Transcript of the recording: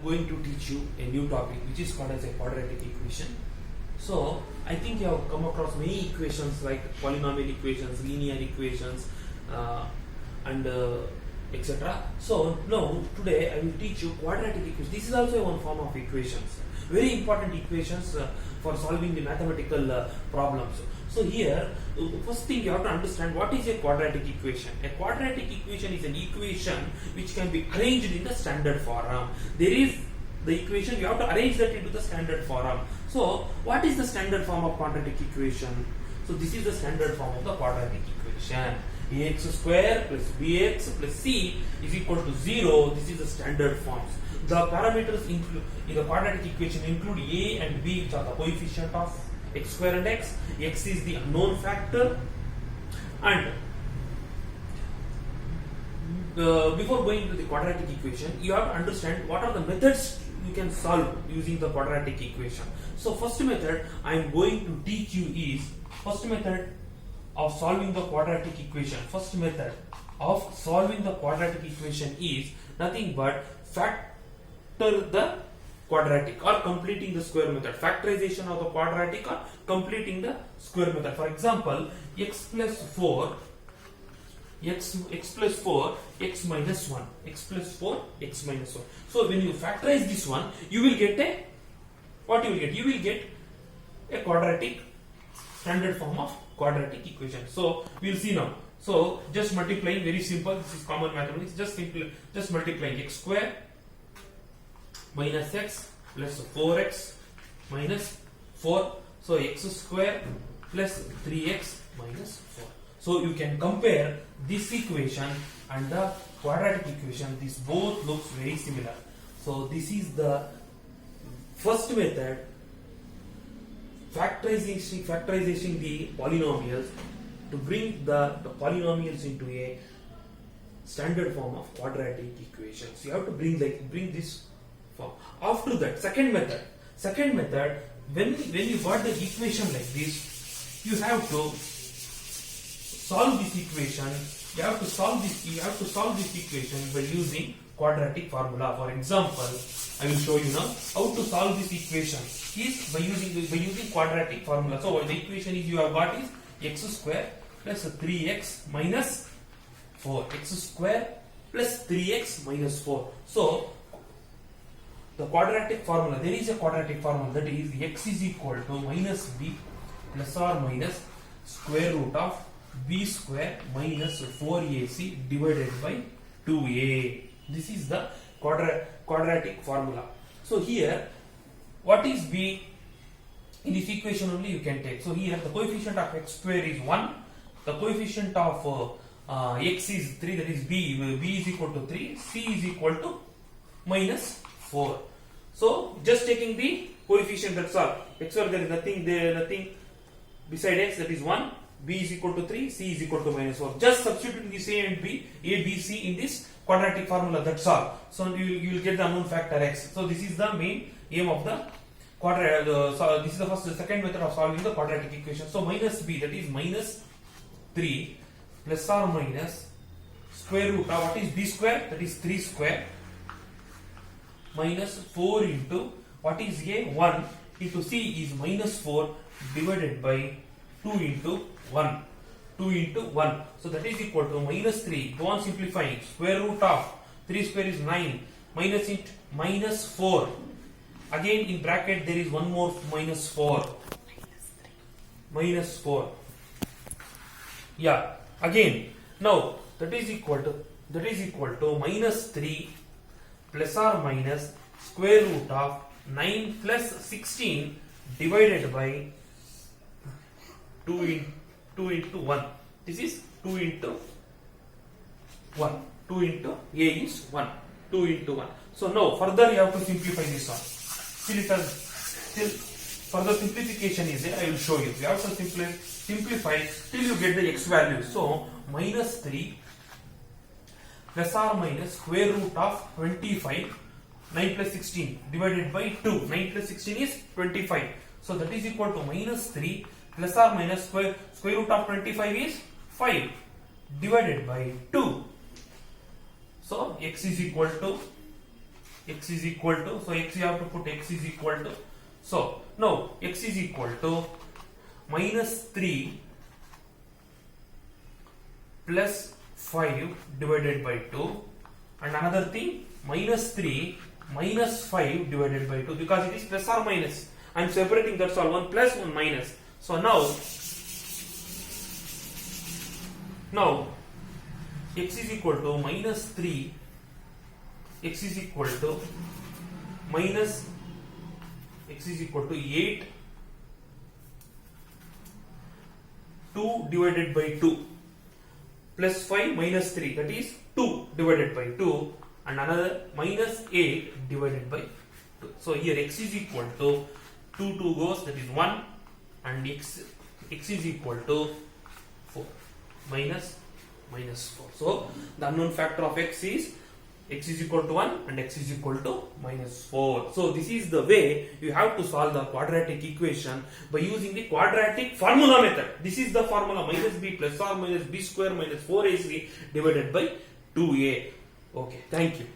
going to teach you a new topic which is called as a quadratic equation. So I think you have come across many equations like polynomial equations, linear equations, and etc. So now today I will teach you quadratic equations. This is also one form of equations, very important equations for solving the mathematical problems. So here, first thing you have to understand what is a quadratic equation. A quadratic equation is an equation which can be arranged in the standard form. There is the equation, you have to arrange that into the standard form. So what is the standard form of quadratic equation? So this is the standard form of the quadratic equation. Ax square plus bx plus c is equal to 0. This is the standard forms. The parameters include in the quadratic equation include a and b, which are the coefficient of x square and x. X is the unknown factor. And before going to the quadratic equation, you have to understand what are the methods you can solve using the quadratic equation. So first method I am going to teach you is first method of solving the quadratic equation. First method of solving the quadratic equation is nothing but factor the quadratic or completing the square method. Factorization of the quadratic or completing the square method. For example, x plus 4 x minus 1, x plus 4 x minus 1. So when you factorize this one, you will get a what you will get? You will get a quadratic standard form of quadratic equation. So we will see now. So just multiplying, very simple. This is common mathematics. Just multiplying x square minus x plus 4x minus 4. So x square plus 3x minus 4. So you can compare this equation and the quadratic equation. This both looks very similar. So this is the first method, factorizing the polynomials to bring the polynomials into a standard form of quadratic equations. You have to bring this form. After that, second method, when you got the equation like this, you have to solve this equation. You have to solve this equation by using quadratic formula. For example, I will show you now how to solve this equation is by using quadratic formula. So the equation is you have got is x square plus 3x minus 4. X square plus 3x minus 4. So the quadratic formula, there is a quadratic formula, that is x is equal to minus b plus or minus square root of b square minus 4ac divided by 2a. This is the quadratic formula. So here, what is b? In this equation only you can take. So here the coefficient of x square is 1. The coefficient of x is 3, that is b. b is equal to 3. c is equal to minus 4. So just taking the coefficient, that's all. X square, there is nothing beside x, that is 1. B is equal to 3, C is equal to minus 4. Just substituting this A and B, A, B, C in this quadratic formula, that's all. So you will get the unknown factor x. So this is the main aim of the quadratic. So this is the second method of solving the quadratic equation. So minus B, that is minus 3 plus or minus square root of what is B square, that is 3 square minus 4 into what is A, 1 into C is minus 4 divided by 2 into 1. 2 into 1. So that is equal to minus 3. Go on simplifying. Square root of 3 square is 9. Minus it minus 4. Again in bracket there is one more minus 4. Minus 4. Yeah. Again. Now that is equal to minus 3 plus or minus square root of 9 plus 16 divided by 2 into 1. This is 2 into 1. 2 into A is 1. 2 into 1. So now further you have to simplify this one. Still further simplification is there. I will show you. You have to simplify till you get the x value. So minus 3 plus or minus square root of 25. 9 plus 16 divided by 2. 9 plus 16 is 25. So that is equal to minus 3 plus or minus square root of 25 is 5 divided by 2. So x is equal to x is equal to, so x you have to put x is equal to, so now x is equal to minus 3 plus 5 divided by 2, and another thing minus 3 minus 5 divided by 2, because it is plus or minus. I am separating, that's all, one plus one minus. So now x is equal to minus 3, x is equal to minus, x is equal to 8, 2 divided by 2 plus 5 minus 3, that is 2 divided by 2, and another minus 8 divided by 2. So here x is equal to 2 goes, that is 1, and x is equal to 4 minus 4. So the unknown factor of x is equal to 1 and x is equal to minus 4. So this is the way you have to solve the quadratic equation by using the quadratic formula method. This is the formula, minus b plus or minus b square minus 4ac divided by 2a. Okay, thank you.